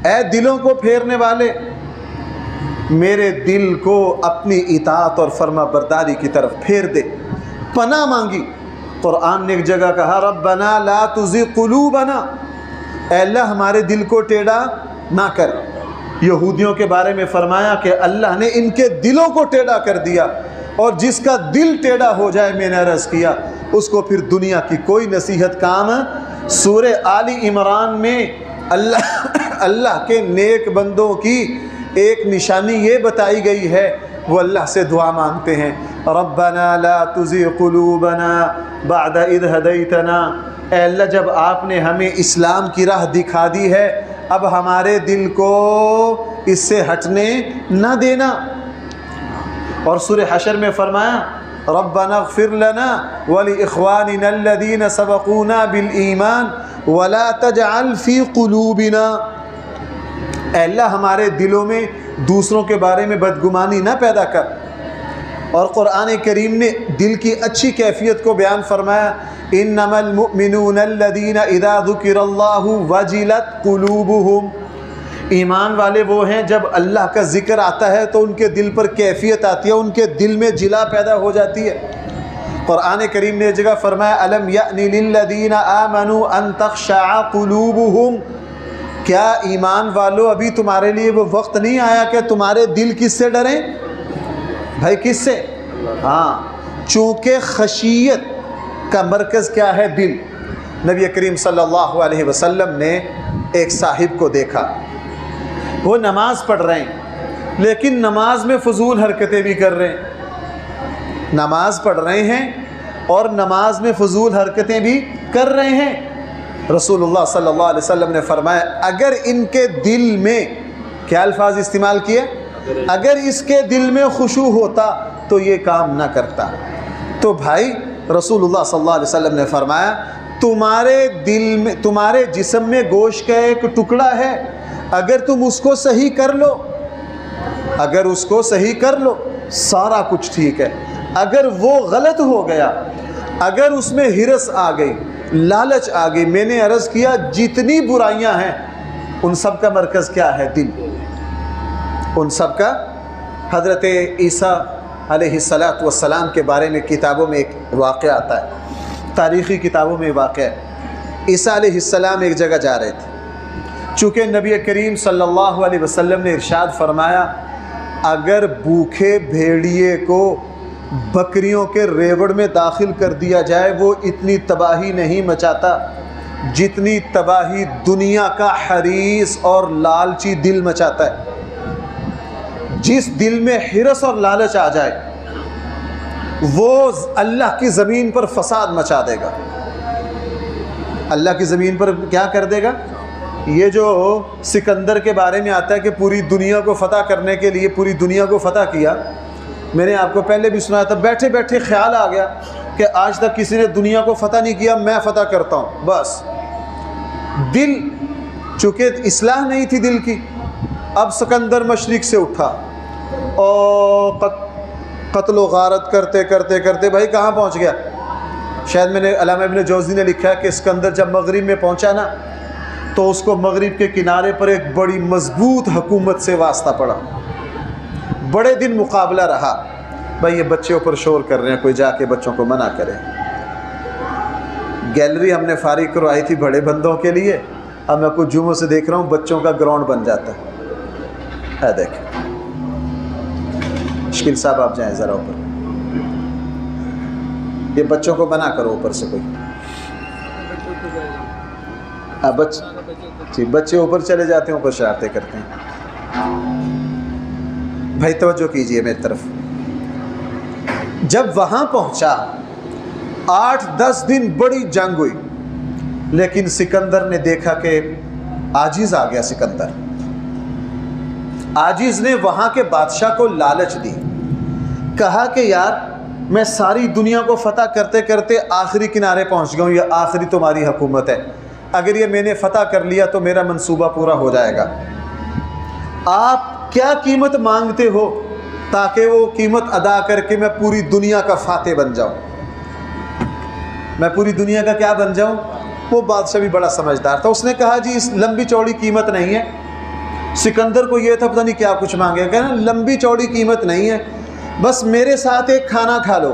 اے دلوں کو پھیرنے والے میرے دل کو اپنی اطاعت اور فرما برداری کی طرف پھیر دے. پناہ مانگی. قرآن نے ایک جگہ کہا، ربنا لا تزغ قلوبنا، اے اللہ ہمارے دل کو ٹیڑھا نہ کر. یہودیوں کے بارے میں فرمایا کہ اللہ نے ان کے دلوں کو ٹیڑھا کر دیا، اور جس کا دل ٹیڑھا ہو جائے، میں نے عرض کیا، اس کو پھر دنیا کی کوئی نصیحت کام. سورہ آل عمران میں اللہ کے نیک بندوں کی ایک نشانی یہ بتائی گئی ہے، وہ اللہ سے دعا مانگتے ہیں، ربنا لا تزغ قلوبنا بعد اذ ہدیتنا، اے اللہ جب آپ نے ہمیں اسلام کی راہ دکھا دی ہے، اب ہمارے دل کو اس سے ہٹنے نہ دینا. اور سورہ حشر میں فرمایا، ربنا اغفر لنا ولاخواننا الذین سبقونا بالایمان ولا تجعل فی قلوبنا، اے اللہ ہمارے دلوں میں دوسروں کے بارے میں بدگمانی نہ پیدا کر. اور قرآن کریم نے دل کی اچھی کیفیت کو بیان فرمایا، انما المؤمنون الذین اذا ذکر اللہ وجلت قلوبہم، ایمان والے وہ ہیں جب اللہ کا ذکر آتا ہے تو ان کے دل پر کیفیت آتی ہے، ان کے دل میں جلا پیدا ہو جاتی ہے. قرآن کریم نے جگہ فرمایا، الم یأن للذین آمنوا ان تخشع قلوبہم، کیا ایمان والو ابھی تمہارے لیے وہ وقت نہیں آیا کہ تمہارے دل کس سے ڈریں؟ بھائی کس سے؟ ہاں، چونکہ خشیت کا مرکز کیا ہے؟ دل. نبی کریم صلی اللہ علیہ وسلم نے ایک صاحب کو دیکھا، وہ نماز پڑھ رہے ہیں لیکن نماز میں فضول حرکتیں بھی کر رہے ہیں. نماز پڑھ رہے ہیں اور نماز میں فضول حرکتیں بھی کر رہے ہیں. رسول اللہ صلی اللہ علیہ وسلم نے فرمایا، اگر ان کے دل میں، کیا الفاظ استعمال کیے؟ اگر اس کے دل میں خشوع ہوتا تو یہ کام نہ کرتا. تو بھائی رسول اللہ صلی اللہ علیہ وسلم نے فرمایا، تمہارے دل میں، تمہارے جسم میں گوشت کا ایک ٹکڑا ہے، اگر تم اس کو صحیح کر لو، اگر اس کو صحیح کر لو سارا کچھ ٹھیک ہے. اگر وہ غلط ہو گیا، اگر اس میں ہرس آ گئی، لالچ آ گئی، میں نے عرض کیا جتنی برائیاں ہیں ان سب کا مرکز کیا ہے؟ دل. ان سب کا. حضرت عیسیٰ علیہ السلام کے بارے میں کتابوں میں ایک واقعہ آتا ہے، تاریخی کتابوں میں واقعہ ہے. عیسیٰ علیہ السلام ایک جگہ جا رہے تھے، چونکہ نبی کریم صلی اللہ علیہ وسلم نے ارشاد فرمایا، اگر بھوکے بھیڑیے کو بکریوں کے ریوڑ میں داخل کر دیا جائے وہ اتنی تباہی نہیں مچاتا جتنی تباہی دنیا کا حریص اور لالچی دل مچاتا ہے. جس دل میں حرص اور لالچ آ جائے وہ اللہ کی زمین پر فساد مچا دے گا. اللہ کی زمین پر کیا کر دے گا؟ یہ جو سکندر کے بارے میں آتا ہے کہ پوری دنیا کو فتح کرنے کے لیے پوری دنیا کو فتح کیا، میں نے آپ کو پہلے بھی سنایا تھا، بیٹھے بیٹھے خیال آ گیا کہ آج تک کسی نے دنیا کو فتح نہیں کیا، میں فتح کرتا ہوں. بس دل، چونکہ اصلاح نہیں تھی دل کی، اب سکندر مشرق سے اٹھا اور قتل و غارت کرتے کرتے کرتے بھائی کہاں پہنچ گیا؟ شاید میں نے، علامہ ابن جوزی نے لکھا ہے کہ سکندر جب مغرب میں پہنچا نا تو اس کو مغرب کے کنارے پر ایک بڑی مضبوط حکومت سے واسطہ پڑا. بڑے دن مقابلہ رہا. بھائی یہ بچے اوپر شور کر رہے ہیں، کوئی جا کے بچوں کو منع کرے. گیلری ہم نے فارغ کروائی تھی بڑے بندوں کے لیے، اب میں کچھ جمعوں سے دیکھ رہا ہوں بچوں کا گراؤنڈ بن جاتا ہے. دیکھ مشکل صاحب آپ جائیں ذرا اوپر، یہ بچوں کو منع کرو اوپر سے. کوئی بچے اوپر چلے جاتے ہیں، اوپر شرارتیں کرتے ہیں. بھائی توجہ کیجئے میری طرف. جب وہاں پہنچا 8-10 دن بڑی جنگ ہوئی، لیکن سکندر نے دیکھا کہ عاجز آ گیا. سکندر عاجز نے وہاں کے بادشاہ کو لالچ دی، کہا کہ یار میں ساری دنیا کو فتح کرتے کرتے آخری کنارے پہنچ گیا ہوں، یہ آخری تمہاری حکومت ہے، اگر یہ میں نے فتح کر لیا تو میرا منصوبہ پورا ہو جائے گا. آپ کیا قیمت مانگتے ہو تاکہ وہ قیمت ادا کر کے میں پوری دنیا کا فاتح بن جاؤں؟ میں پوری دنیا کا کیا بن جاؤں؟ وہ بادشاہ بھی بڑا سمجھدار تھا، اس نے کہا جی اس لمبی چوڑی قیمت نہیں ہے. سکندر کو یہ تھا پتہ نہیں کیا کچھ مانگے، کہنا لمبی چوڑی قیمت نہیں ہے، بس میرے ساتھ ایک کھانا کھا لو،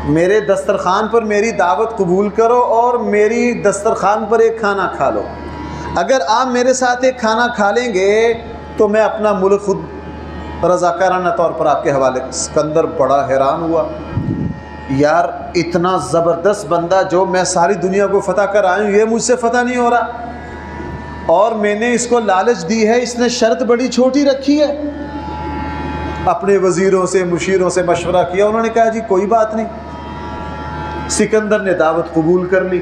میرے دسترخوان پر میری دعوت قبول کرو اور میری دسترخوان پر ایک کھانا کھا لو. اگر آپ میرے ساتھ ایک کھانا کھا لیں گے تو میں اپنا ملک خود رضاکارانہ طور پر آپ کے حوالے. سکندر بڑا حیران ہوا، یار اتنا زبردست بندہ جو میں ساری دنیا کو فتح کر آیا ہوں، یہ مجھ سے فتح نہیں ہو رہا، اور میں نے اس کو لالچ دی ہے، اس نے شرط بڑی چھوٹی رکھی ہے. اپنے وزیروں سے مشیروں سے مشورہ کیا، انہوں نے کہا جی کوئی بات نہیں. سکندر نے دعوت قبول کر لی.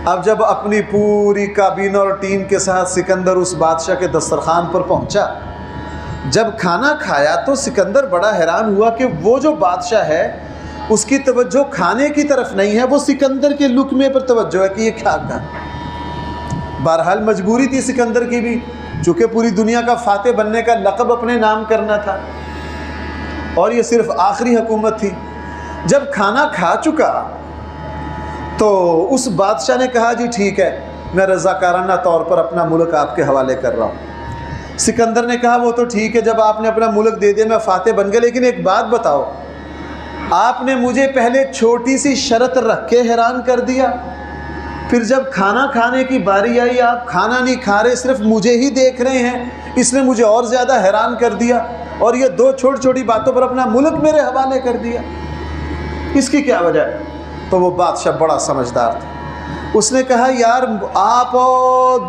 اب جب اپنی پوری کابینہ اور ٹیم کے ساتھ سکندر اس بادشاہ کے دسترخوان پر پہنچا، جب کھانا کھایا تو سکندر بڑا حیران ہوا کہ وہ جو بادشاہ ہے اس کی توجہ کھانے کی طرف نہیں ہے، وہ سکندر کے لقمے پر توجہ ہے کہ یہ کیا کھا. بہرحال مجبوری تھی سکندر کی بھی، چونکہ پوری دنیا کا فاتح بننے کا لقب اپنے نام کرنا تھا اور یہ صرف آخری حکومت تھی. جب کھانا کھا چکا تو اس بادشاہ نے کہا جی ٹھیک ہے، میں رضاکارانہ طور پر اپنا ملک آپ کے حوالے کر رہا ہوں. سکندر نے کہا وہ تو ٹھیک ہے، جب آپ نے اپنا ملک دے دیا میں فاتح بن گیا، لیکن ایک بات بتاؤ، آپ نے مجھے پہلے چھوٹی سی شرط رکھ کے حیران کر دیا، پھر جب کھانا کھانے کی باری آئی آپ کھانا نہیں کھا رہے، صرف مجھے ہی دیکھ رہے ہیں، اس نے مجھے اور زیادہ حیران کر دیا، اور یہ 2 چھوٹی چھوٹی باتوں پر اپنا ملک میرے حوالے کر دیا، اس کی کیا وجہ ہے؟ تو وہ بادشاہ بڑا سمجھدار تھا، اس نے کہا یار آپ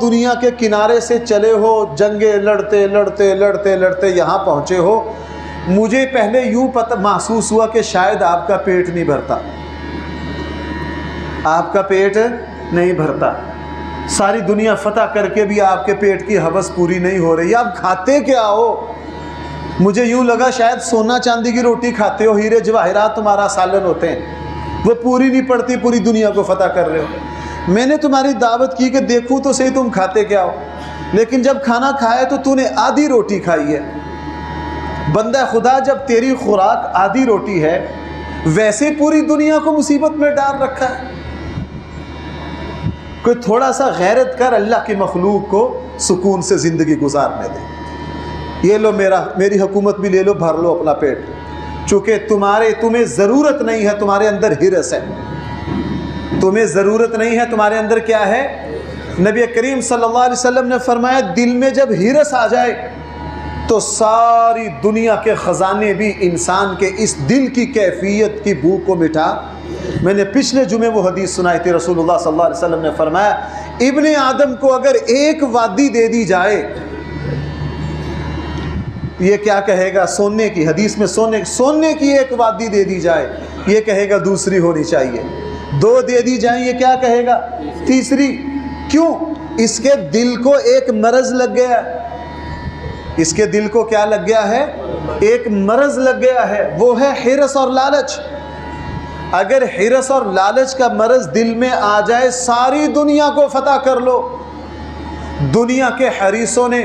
دنیا کے کنارے سے چلے ہو، جنگیں لڑتے لڑتے لڑتے لڑتے یہاں پہنچے ہو، مجھے پہلے یوں محسوس ہوا کہ شاید آپ کا پیٹ نہیں بھرتا، آپ کا پیٹ نہیں بھرتا، ساری دنیا فتح کر کے بھی آپ کے پیٹ کی ہوس پوری نہیں ہو رہی، آپ کھاتے کیا ہو؟ مجھے یوں لگا شاید سونا چاندی کی روٹی کھاتے ہو، ہیرے جواہرات تمہارا سالن ہوتے ہیں، وہ پوری نہیں پڑتی، پوری دنیا کو فتح کر رہے ہو. میں نے تمہاری دعوت کی کہ دیکھوں تو صحیح تم کھاتے کیا ہو، لیکن جب کھانا کھایا تو نے آدھی روٹی کھائی ہے. بندہ خدا جب تیری خوراک آدھی روٹی ہے، ویسے پوری دنیا کو مصیبت میں ڈال رکھا ہے. کوئی تھوڑا سا غیرت کر، اللہ کی مخلوق کو سکون سے زندگی گزارنے دے. یہ لو میری حکومت بھی لے لو، بھر لو اپنا پیٹ، چونکہ تمہیں ضرورت نہیں ہے، تمہارے اندر ہرس ہے، تمہیں ضرورت نہیں ہے، تمہارے اندر کیا ہے؟ نبی کریم صلی اللہ علیہ وسلم نے فرمایا دل میں جب ہرس آ جائے تو ساری دنیا کے خزانے بھی انسان کے اس دل کی کیفیت کی بھوک کو مٹا. میں نے پچھلے جمعے وہ حدیث سنائی تھی، رسول اللہ صلی اللہ علیہ وسلم نے فرمایا ابن آدم کو اگر ایک وادی دے دی جائے، یہ کیا کہے گا؟ سونے کی، حدیث میں سونے کی ایک وادی دے دی جائے، یہ کہے گا دوسری ہونی چاہیے. 2 دے دی جائیں، یہ کیا کہے گا؟ تیسری. کیوں؟ اس کے دل کو ایک مرض لگ گیا ہے. اس کے دل کو کیا لگ گیا ہے؟ ایک مرض لگ گیا ہے، وہ ہے حرص اور لالچ. اگر حرص اور لالچ کا مرض دل میں آ جائے، ساری دنیا کو فتح کر لو. دنیا کے حریصوں نے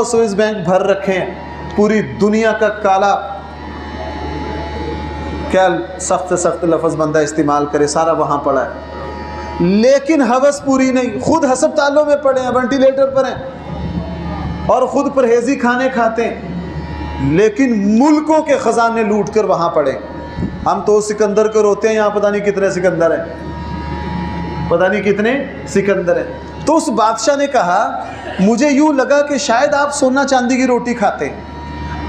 سوئس بینک بھر رکھے ہیں، پوری دنیا کا کالا، کیا سخت سے سخت لفظ بندہ استعمال کرے، سارا وہاں پڑا ہے، لیکن ہوس پوری نہیں. خود ہسپتالوں میں پڑے ہیں، وینٹیلیٹر پر ہیں، اور خود پرہیزی کھانے کھاتے ہیں، لیکن ملکوں کے خزانے لوٹ کر وہاں پڑے. ہم تو سکندر کو روتے ہیں، یہاں پتہ نہیں کتنے سکندر ہیں، پتہ نہیں کتنے سکندر ہیں. تو اس بادشاہ نے کہا مجھے یوں لگا کہ شاید آپ سونا چاندی کی روٹی کھاتے ہیں،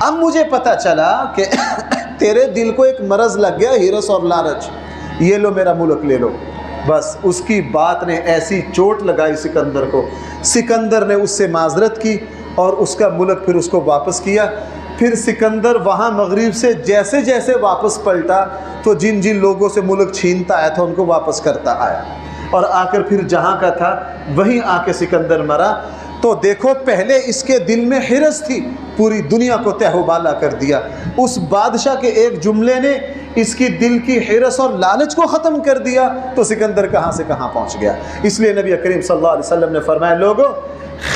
اب مجھے پتہ چلا کہ تیرے دل کو ایک مرض لگ گیا، ہرس اور لالچ، یہ لو میرا ملک لے لو. بس اس کی بات نے ایسی چوٹ لگائی سکندر کو، سکندر نے اس سے معذرت کی اور اس کا ملک پھر اس کو واپس کیا۔ پھر سکندر وہاں مغرب سے جیسے جیسے واپس پلٹا تو جن جن لوگوں سے ملک چھینتا آیا تھا ان کو واپس کرتا آیا، اور آ کر پھر جہاں کا تھا وہیں آ کے سکندر مرا۔ تو دیکھو پہلے اس کے دل میں حرص تھی، پوری دنیا کو تہ و بالا کر دیا۔ اس بادشاہ کے ایک جملے نے اس کی دل کی حرص اور لالچ کو ختم کر دیا، تو سکندر کہاں سے کہاں پہنچ گیا۔ اس لیے نبی کریم صلی اللہ علیہ وسلم نے فرمایا، لوگو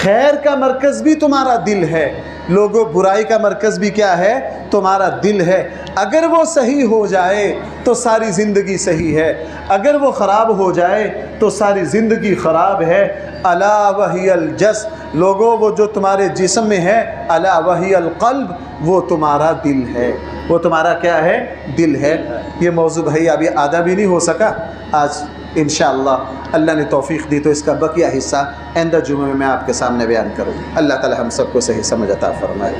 خیر کا مرکز بھی تمہارا دل ہے، لوگو برائی کا مرکز بھی کیا ہے؟ تمہارا دل ہے۔ اگر وہ صحیح ہو جائے تو ساری زندگی صحیح ہے، اگر وہ خراب ہو جائے تو ساری زندگی خراب ہے۔ الا وہی الجس، لوگو وہ جو تمہارے جسم میں ہے، الا وہی القلب، وہ تمہارا دل ہے، وہ تمہارا کیا ہے؟ دل ہے۔ یہ موضوع بھائی ابھی آدھا بھی نہیں ہو سکا، آج انشاءاللہ اللہ نے توفیق دی تو اس کا بقیہ حصہ آئندہ جمعے میں آپ کے سامنے بیان کروں۔ اللہ تعالی ہم سب کو صحیح سمجھ عطا فرمائے۔